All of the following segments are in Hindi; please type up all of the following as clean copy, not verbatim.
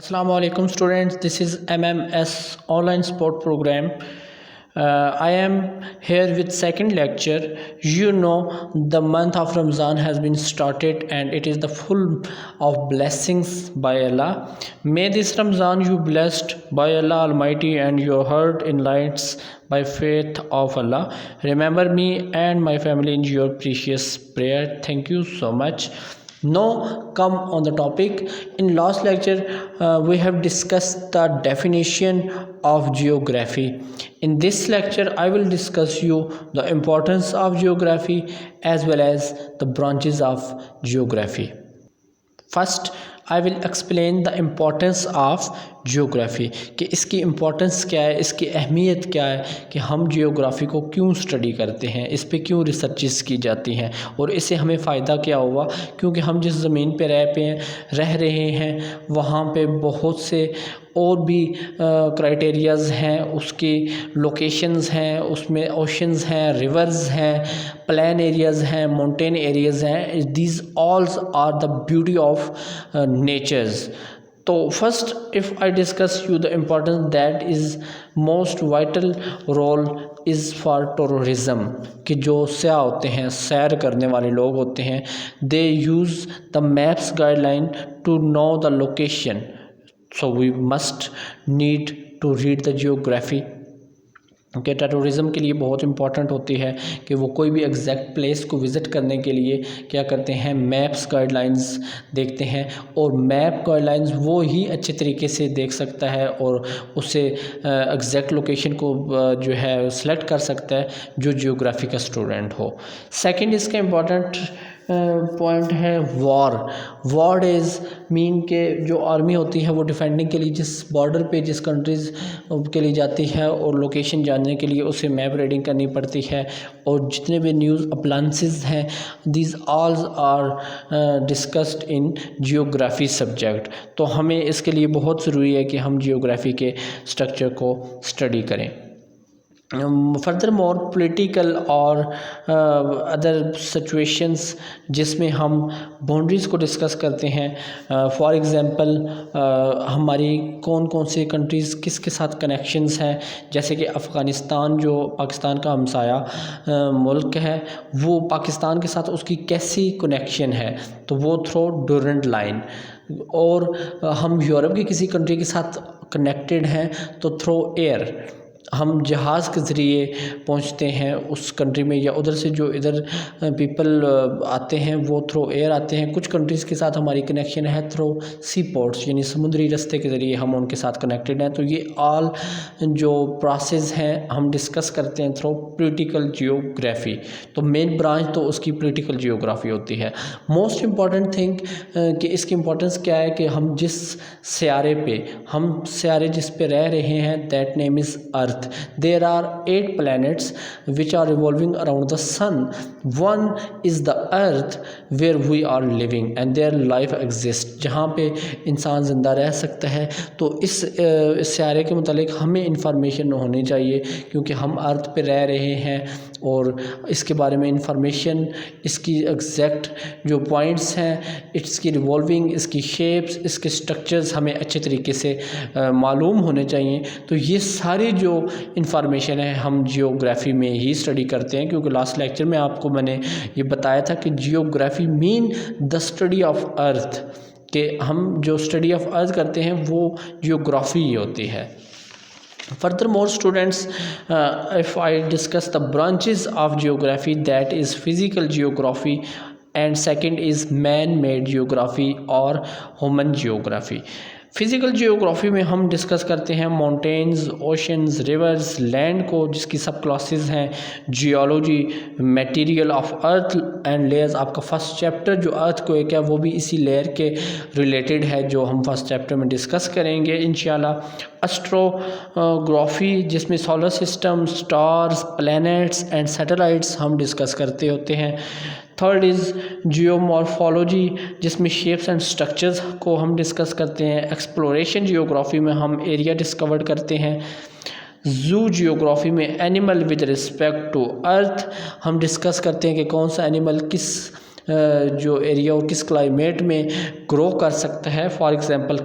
Assalamu alaikum students, this is MMS online sport program. I am here with second lecture. You know the month of Ramadan has been started and it is the full of blessings by Allah. May this Ramadan you blessed by Allah Almighty and your heart enlightened by faith of Allah. Remember me and my family in your precious prayer. Thank you so much. Now come on the topic. In last lecture we have discussed the definition of geography. In this lecture I will discuss you the importance of geography as well as the branches of geography. First I will explain the importance of geography कि इसकी इम्पोर्टेंस क्या है, इसकी अहमियत क्या है कि हम जियोग्राफ़ी को क्यों स्टडी करते हैं, इस पे क्यों रिसर्चेस की जाती हैं और इससे हमें फ़ायदा क्या हुआ। क्योंकि हम जिस ज़मीन पे रह रहे हैं वहाँ पे बहुत से और भी क्राइटेरियाज़ हैं, उसकी लोकेशंस हैं, उसमें ओशंस हैं, रिवर्स हैं, प्लेन एरियाज़ हैं, माउंटेन एरियाज़ हैं। These alls are the beauty of natures. तो first if I discuss you the importance that is most vital role is for tourism कि जो सयाह होते हैं, सैर करने वाले लोग होते हैं, they use the maps guideline to know the location. So we must need to read the geography कि टूरिज़्म के लिए बहुत इंपॉर्टेंट होती है कि वो कोई भी एग्जैक्ट प्लेस को विज़िट करने के लिए क्या करते हैं, मैप्स गाइडलाइंस देखते हैं। और मैप गाइडलाइंस वो ही अच्छे तरीके से देख सकता है और उससे एग्जैक्ट लोकेशन को जो है सेलेक्ट कर सकता है जो जियोग्राफी का स्टूडेंट हो। सेकंड इसका इम्पॉर्टेंट पॉइंट है वॉर इज़ मीन के जो आर्मी होती है वो डिफेंडिंग के लिए जिस बॉर्डर पे जिस कंट्रीज़ के लिए जाती है और लोकेशन जानने के लिए उसे मैप रीडिंग करनी पड़ती है। और जितने भी न्यूज़ अप्लायंसेस हैं these alls are discussed in geography subject. तो हमें इसके लिए बहुत ज़रूरी है कि हम जियोग्राफी के स्ट्रक्चर को स्टडी करें। फर्दर मोर पॉलिटिकल और अदर सिचुएशंस जिसमें हम बाउंड्रीज़ को डिस्कस करते हैं। फॉर एग्ज़ाम्पल हमारी कौन कौन से कंट्रीज़ किसके साथ कनेक्शंस हैं, जैसे कि अफ़गानिस्तान जो पाकिस्तान का हमसाया मुल्क है वो पाकिस्तान के साथ उसकी कैसी कनेक्शन है, तो वो थ्रू डोरेंट लाइन। और हम यूरोप की किसी कंट्री के साथ कनेक्टेड हैं तो थ्रू एयर, हम जहाज़ के ज़रिए पहुंचते हैं उस कंट्री में, या उधर से जो इधर पीपल आते हैं वो थ्रू एयर आते हैं। कुछ कंट्रीज़ के साथ हमारी कनेक्शन है थ्रू सी पोर्ट्स यानी समुद्री रास्ते के ज़रिए हम उनके साथ कनेक्टेड हैं। तो ये ऑल जो प्रोसेस हैं हम डिस्कस करते हैं थ्रू पॉलिटिकल जियोग्राफी। तो मेन ब्रांच तो उसकी पॉलिटिकल जियोग्राफी होती है। मोस्ट इम्पॉर्टेंट थिंग कि इसकी इम्पोर्टेंस क्या है कि हम जिस सियारे जिस पे रह रहे हैं that name is earth. There are 8 planets which are revolving around the sun. One is the earth where we are living and their life exists, जहाँ पे इंसान ज़िंदा रह सकता है। तो इस सियारे के मुतालिक हमें इंफॉर्मेशन होनी चाहिए क्योंकि हम अर्थ पे रह रहे हैं और इसके बारे में इंफॉर्मेशन, इसकी एग्जैक्ट जो पॉइंट्स हैं, इसकी रिवॉल्विंग, इसकी शेप्स, इसके स्ट्रक्चर्स हमें अच्छे तरीके से मालूम होने चाहिए। तो ये सारी जो इंफॉर्मेशन है हम जियोग्राफी में ही स्टडी करते हैं, क्योंकि लास्ट लेक्चर में आपको मैंने ये बताया था कि geography mean the study of earth, कि हम जो स्टडी ऑफ अर्थ करते हैं वो जियोग्राफी ही होती है। Furthermore students, if I discuss the branches of geography, that is physical geography and second is man-made geography or human geography। Physical geography में हम डिस्कस करते हैं माउंटेन्स, ओशंस, रिवर्स, लैंड को जिसकी सब क्लासेस हैं। Geology, material of earth and layers, आपका फर्स्ट चैप्टर जो अर्थ को एक है वो भी इसी लेयर के रिलेटेड है जो हम फर्स्ट चैप्टर में डिस्कस करेंगे इंशाल्लाह। एस्ट्रोग्राफी जिसमें solar system, stars, planets and satellites हम डिस्कस करते होते हैं। थर्ड इज़ जियोमॉर्फोलॉजी जिसमें शेप्स एंड स्ट्रक्चर्स को हम डिस्कस करते हैं। एक्सप्लोरेशन जियोग्राफी में हम एरिया डिस्कवर करते हैं। जू जियोग्राफी में animal with respect to earth हम डिस्कस करते हैं कि कौन सा एनिमल किस जो एरिया और किस क्लाइमेट में ग्रो कर सकता है। For example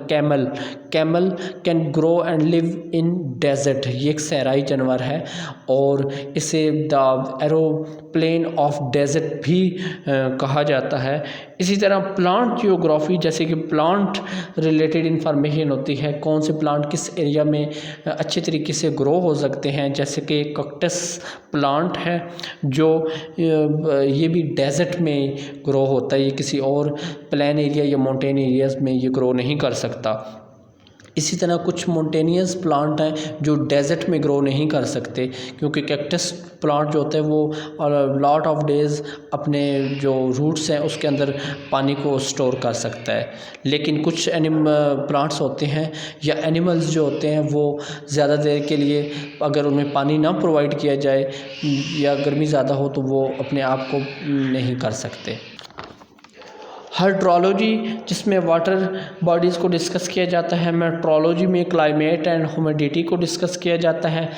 camel can grow and live in desert. ये एक सहराई जानवर है और इसे द एरोप्लेन ऑफ डेजर्ट भी कहा जाता है। इसी तरह प्लांट जियोग्राफी, जैसे कि प्लांट रिलेटेड इंफॉर्मेशन होती है, कौन से प्लांट किस एरिया में अच्छे तरीके से ग्रो हो सकते हैं, जैसे कि कैक्टस प्लांट है जो ये भी डेजर्ट में ग्रो होता है, ये किसी और प्लेन एरिया या माउंटेन एरियाज़ में ये ग्रो नहीं कर सकता। इसी तरह कुछ माउंटेनियस प्लांट हैं जो डेजर्ट में ग्रो नहीं कर सकते, क्योंकि कैक्टस प्लांट जो होता है वो लॉट ऑफ डेज़ अपने जो रूट्स हैं उसके अंदर पानी को स्टोर कर सकता है। लेकिन कुछ प्लांट्स होते हैं या एनिमल्स जो होते हैं वो ज़्यादा देर के लिए अगर उनमें पानी ना प्रोवाइड किया जाए या गर्मी ज़्यादा हो तो वो अपने आप को नहीं कर सकते। हाइड्रोलॉजी, जिसमें वाटर बॉडीज़ को डिस्कस किया जाता है। मेट्रोलॉजी में क्लाइमेट एंड ह्यूमिडिटी को डिस्कस किया जाता है।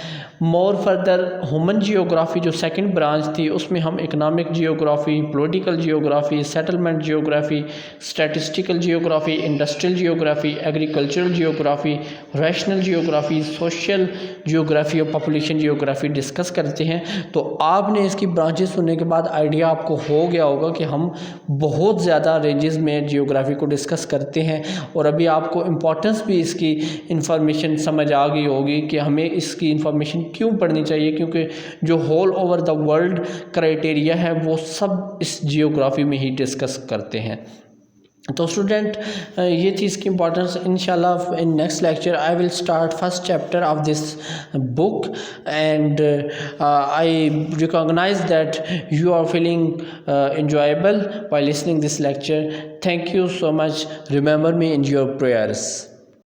मोर फर्दर ह्यूमन जियोग्राफी जो सेकंड ब्रांच थी उसमें हम economic geography, political geography, settlement geography, statistical geography, industrial geography, agricultural geography, rational geography, social geography और पॉपुलेशन जियोग्राफी डिस्कस करते हैं। तो आपने इसकी ब्रांचेस सुनने के बाद आइडिया आपको हो गया होगा कि हम बहुत ज़्यादा रेंजेस में जियोग्राफी को डिस्कस करते हैं और अभी आपको इम्पोर्टेंस भी इसकी इंफॉर्मेशन समझ आ गई होगी कि हमें इसकी इंफॉर्मेशन क्यों पढ़नी चाहिए, क्योंकि जो whole over the world criteria है वो सब इस जियोग्राफी में ही डिस्कस करते हैं। तो स्टूडेंट ये चीज़ की इम्पोर्टेंस इंशाल्लाह in next lecture I will start first chapter of this book and I recognise that you are feeling enjoyable by listening this lecture. Thank you so much. Remember me in your prayers.